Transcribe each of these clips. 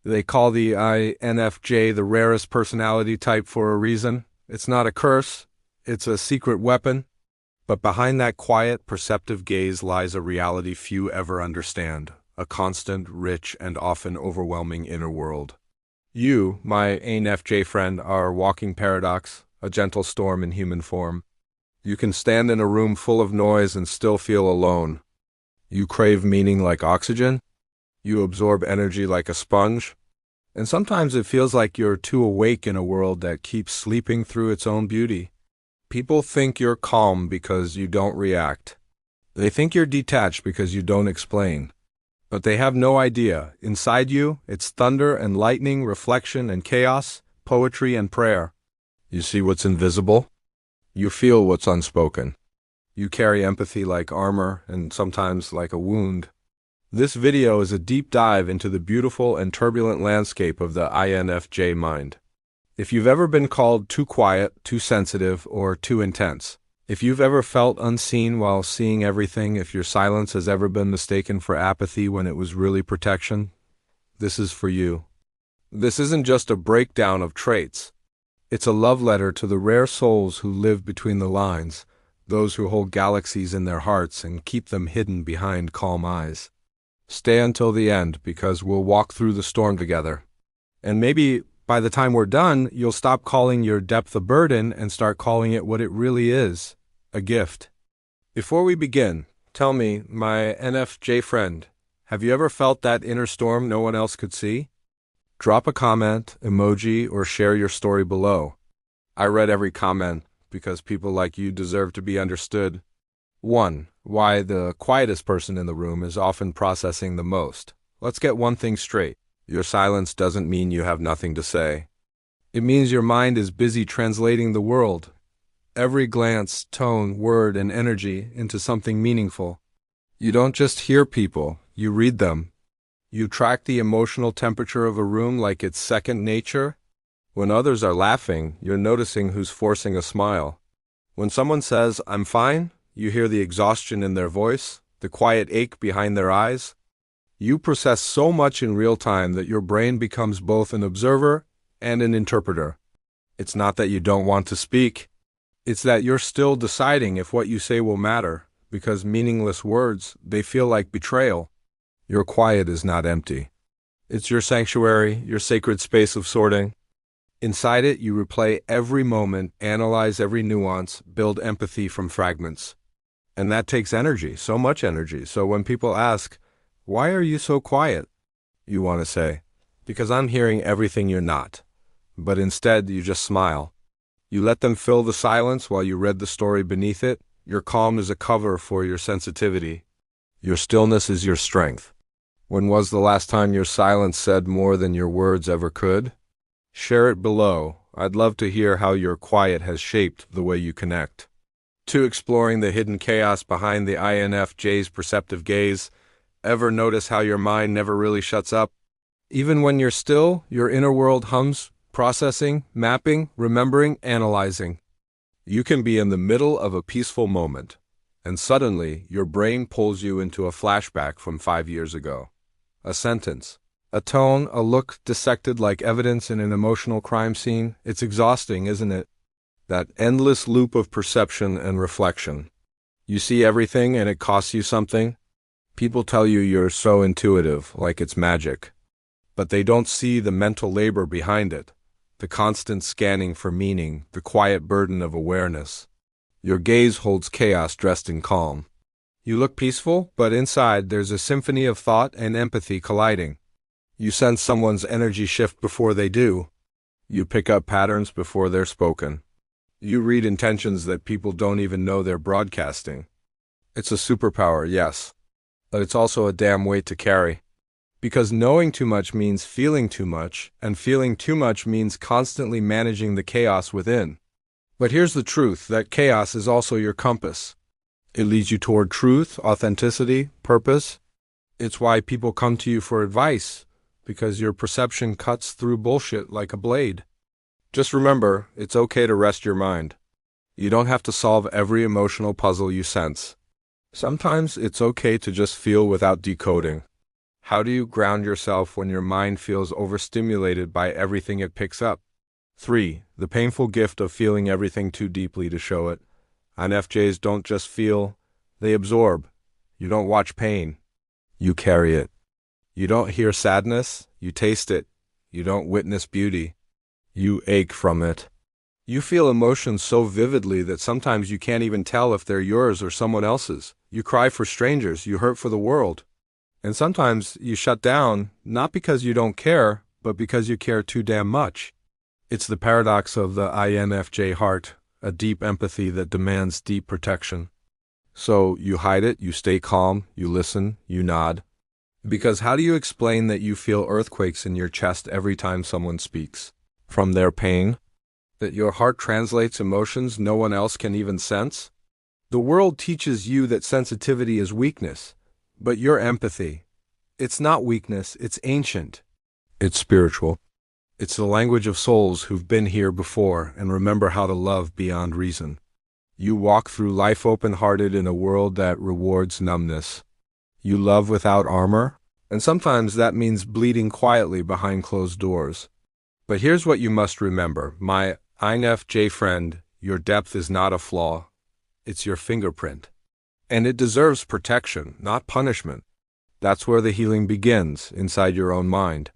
They call the INFJ the rarest personality type for a reason. It's not a curse, it's a secret weapon. But behind that quiet, perceptive gaze lies a reality few ever understand, a constant, rich, and often overwhelming inner world. You, my INFJ friend, are a walking paradox, a gentle storm in human form. You can stand in a room full of noise and still feel alone. You crave meaning like oxygen. You absorb energy like a sponge. And sometimes it feels like you're too awake in a world that keeps sleeping through its own beauty. People think you're calm because you don't react. They think you're detached because you don't explain. But they have no idea. Inside you, it's thunder and lightning, reflection and chaos, poetry and prayer. You see what's invisible? You feel what's unspoken. You carry empathy like armor and sometimes like a wound. This video is a deep dive into the beautiful and turbulent landscape of the INFJ mind. If you've ever been called too quiet, too sensitive, or too intense, if you've ever felt unseen while seeing everything, if your silence has ever been mistaken for apathy when it was really protection, this is for you. This isn't just a breakdown of traits. It's a love letter to the rare souls who live between the lines, those who hold galaxies in their hearts and keep them hidden behind calm eyes. Stay until the end because we'll walk through the storm together. And maybe by the time we're done, you'll stop calling your depth a burden and start calling it what it really is, a gift. Before we begin, tell me, my NFJ friend, have you ever felt that inner storm no one else could see? Drop a comment, emoji, or share your story below. I read every comment because people like you deserve to be understood. 1. Why the quietest person in the room is often processing the most. Let's get one thing straight. Your silence doesn't mean you have nothing to say. It means your mind is busy translating the world, every glance, tone, word, and energy into something meaningful. You don't just hear people, you read them. You track the emotional temperature of a room like it's second nature. When others are laughing, you're noticing who's forcing a smile. When someone says, "I'm fine," you hear the exhaustion in their voice, the quiet ache behind their eyes. You process so much in real time that your brain becomes both an observer and an interpreter. It's not that you don't want to speak. It's that you're still deciding if what you say will matter, because meaningless words, they feel like betrayal. Your quiet is not empty. It's your sanctuary, your sacred space of sorting. Inside it, you replay every moment, analyze every nuance, build empathy from fragments. And that takes energy, so much energy. So when people ask, "Why are you so quiet?" you want to say, "Because I'm hearing everything you're not." But instead, you just smile. You let them fill the silence while you read the story beneath it. Your calm is a cover for your sensitivity. Your stillness is your strength. When was the last time your silence said more than your words ever could? Share it below. I'd love to hear how your quiet has shaped the way you connect. 2. Exploring the hidden chaos behind the INFJ's perceptive gaze. Ever notice how your mind never really shuts up? Even when you're still, your inner world hums, processing, mapping, remembering, analyzing. You can be in the middle of a peaceful moment, and suddenly your brain pulls you into a flashback from 5 years ago. A sentence, a tone, a look dissected like evidence in an emotional crime scene. It's exhausting, isn't it? That endless loop of perception and reflection. You see everything and it costs you something. People tell you you're so intuitive, like it's magic. But they don't see the mental labor behind it, the constant scanning for meaning, the quiet burden of awareness. Your gaze holds chaos dressed in calm. You look peaceful, but inside there's a symphony of thought and empathy colliding. You sense someone's energy shift before they do. You pick up patterns before they're spoken. You read intentions that people don't even know they're broadcasting. It's a superpower, yes, but it's also a damn weight to carry. Because knowing too much means feeling too much, and feeling too much means constantly managing the chaos within. But here's the truth, that chaos is also your compass. It leads you toward truth, authenticity, purpose. It's why people come to you for advice, because your perception cuts through bullshit like a blade. Just remember, it's okay to rest your mind. You don't have to solve every emotional puzzle you sense. Sometimes it's okay to just feel without decoding. How do you ground yourself when your mind feels overstimulated by everything it picks up? 3. The painful gift of feeling everything too deeply to show it. INFJs don't just feel, they absorb. You don't watch pain, you carry it. You don't hear sadness, you taste it. You don't witness beauty, you ache from it. You feel emotions so vividly that sometimes you can't even tell if they're yours or someone else's. You cry for strangers, you hurt for the world. And sometimes you shut down, not because you don't care, but because you care too damn much. It's the paradox of the INFJ heart, a deep empathy that demands deep protection. So you hide it, you stay calm, you listen, you nod. Because how do you explain that you feel earthquakes in your chest every time someone speaks? From their pain? That your heart translates emotions no one else can even sense? The world teaches you that sensitivity is weakness. But your empathy, it's not weakness, it's ancient. It's spiritual. It's the language of souls who've been here before and remember how to love beyond reason. You walk through life open-hearted in a world that rewards numbness. You love without armor, and sometimes that means bleeding quietly behind closed doors. But here's what you must remember, my INFJ friend, your depth is not a flaw, it's your fingerprint. And it deserves protection, not punishment. That's where the healing begins, inside your own mind.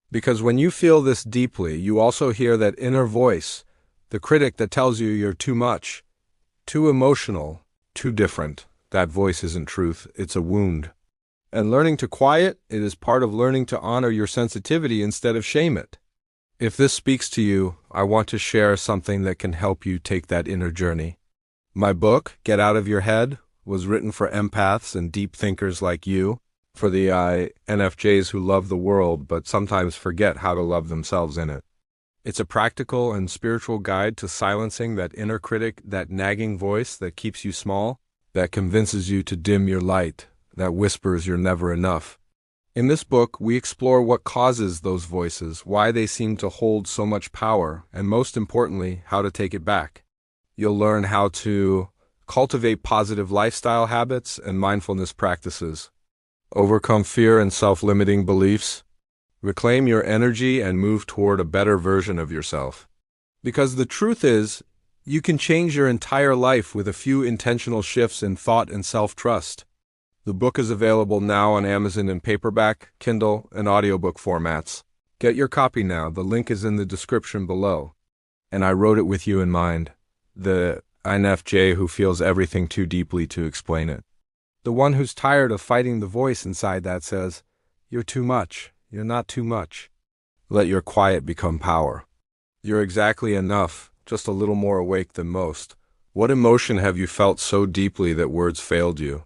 Because when you feel this deeply, you also hear that inner voice, the critic that tells you you're too much, too emotional, too different. That voice isn't truth, it's a wound. And learning to quiet it is part of learning to honor your sensitivity instead of shame it. If this speaks to you, I want to share something that can help you take that inner journey. My book, Get Out of Your Head, was written for empaths and deep thinkers like you, for the INFJs who love the world but sometimes forget how to love themselves in it. It's a practical and spiritual guide to silencing that inner critic, that nagging voice that keeps you small, that convinces you to dim your light, that whispers you're never enough. In this book, we explore what causes those voices, why they seem to hold so much power, and most importantly, how to take it back. You'll learn how to cultivate positive lifestyle habits and mindfulness practices, overcome fear and self-limiting beliefs, reclaim your energy and move toward a better version of yourself. Because the truth is, you can change your entire life with a few intentional shifts in thought and self-trust. The book is available now on Amazon in paperback, Kindle, and audiobook formats. Get your copy now, the link is in the description below. And I wrote it with you in mind, the INFJ who feels everything too deeply to explain it. The one who's tired of fighting the voice inside that says, "You're too much, you're not too much." Let your quiet become power. You're exactly enough, just a little more awake than most. What emotion have you felt so deeply that words failed you?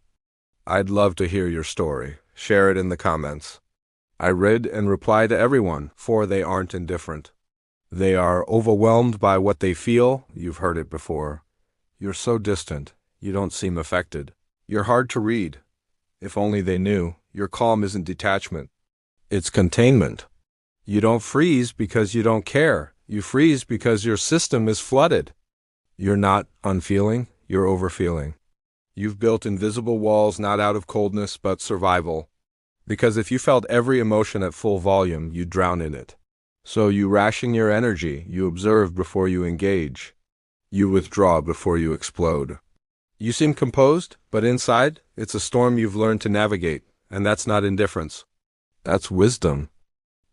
I'd love to hear your story. Share it in the comments. I read and reply to everyone, for they aren't indifferent. They are overwhelmed by what they feel. You've heard it before. You're so distant. You don't seem affected. You're hard to read. If only they knew. Your calm isn't detachment. It's containment. You don't freeze because you don't care. You freeze because your system is flooded. You're not unfeeling. You're overfeeling. You've built invisible walls not out of coldness but survival. Because if you felt every emotion at full volume, you'd drown in it. So you ration your energy. You observe before you engage. You withdraw before you explode. You seem composed, but inside, it's a storm you've learned to navigate, and that's not indifference. That's wisdom.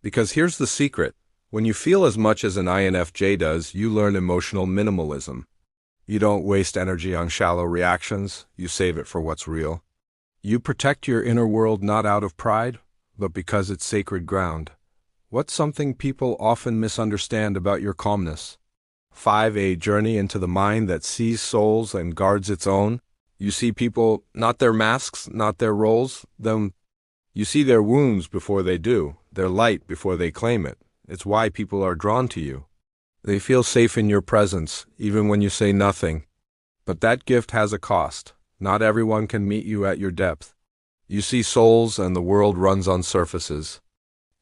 Because here's the secret. When you feel as much as an INFJ does, you learn emotional minimalism. You don't waste energy on shallow reactions, you save it for what's real. You protect your inner world not out of pride, but because it's sacred ground. What's something people often misunderstand about your calmness? 5. A journey into the mind that sees souls and guards its own. You see people, not their masks, not their roles, them. You see their wounds before they do, their light before they claim it. It's why people are drawn to you. They feel safe in your presence, even when you say nothing. But that gift has a cost. Not everyone can meet you at your depth. You see souls and the world runs on surfaces.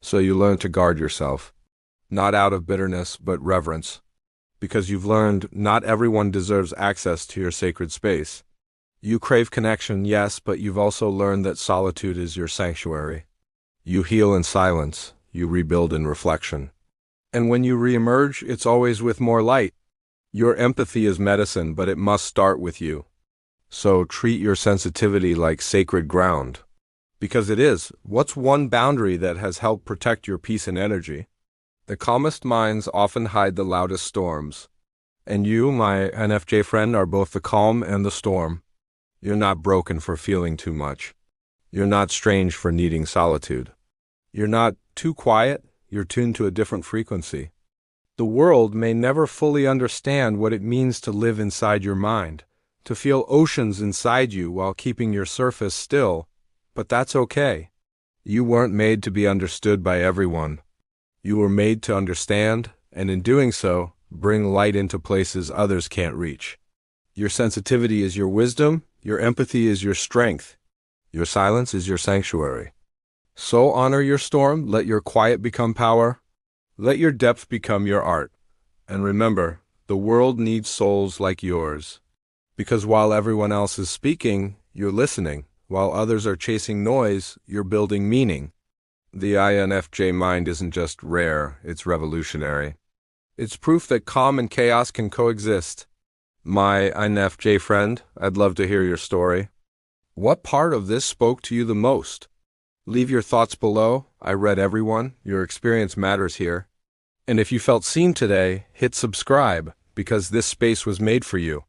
So you learn to guard yourself. Not out of bitterness, but reverence. Because you've learned not everyone deserves access to your sacred space. You crave connection, yes, but you've also learned that solitude is your sanctuary. You heal in silence, you rebuild in reflection. And when you reemerge, it's always with more light. Your empathy is medicine, but it must start with you. So treat your sensitivity like sacred ground. Because it is. What's one boundary that has helped protect your peace and energy? The calmest minds often hide the loudest storms. And you, my NFJ friend, are both the calm and the storm. You're not broken for feeling too much. You're not strange for needing solitude. You're not too quiet, you're tuned to a different frequency. The world may never fully understand what it means to live inside your mind, to feel oceans inside you while keeping your surface still, but that's okay. You weren't made to be understood by everyone. You were made to understand, and in doing so, bring light into places others can't reach. Your sensitivity is your wisdom, your empathy is your strength, your silence is your sanctuary. So honor your storm, let your quiet become power, let your depth become your art. And remember, the world needs souls like yours. Because while everyone else is speaking, you're listening. While others are chasing noise, you're building meaning. The INFJ mind isn't just rare, it's revolutionary. It's proof that calm and chaos can coexist. My INFJ friend, I'd love to hear your story. What part of this spoke to you the most? Leave your thoughts below. I read everyone. Your experience matters here. And if you felt seen today, hit subscribe, because this space was made for you.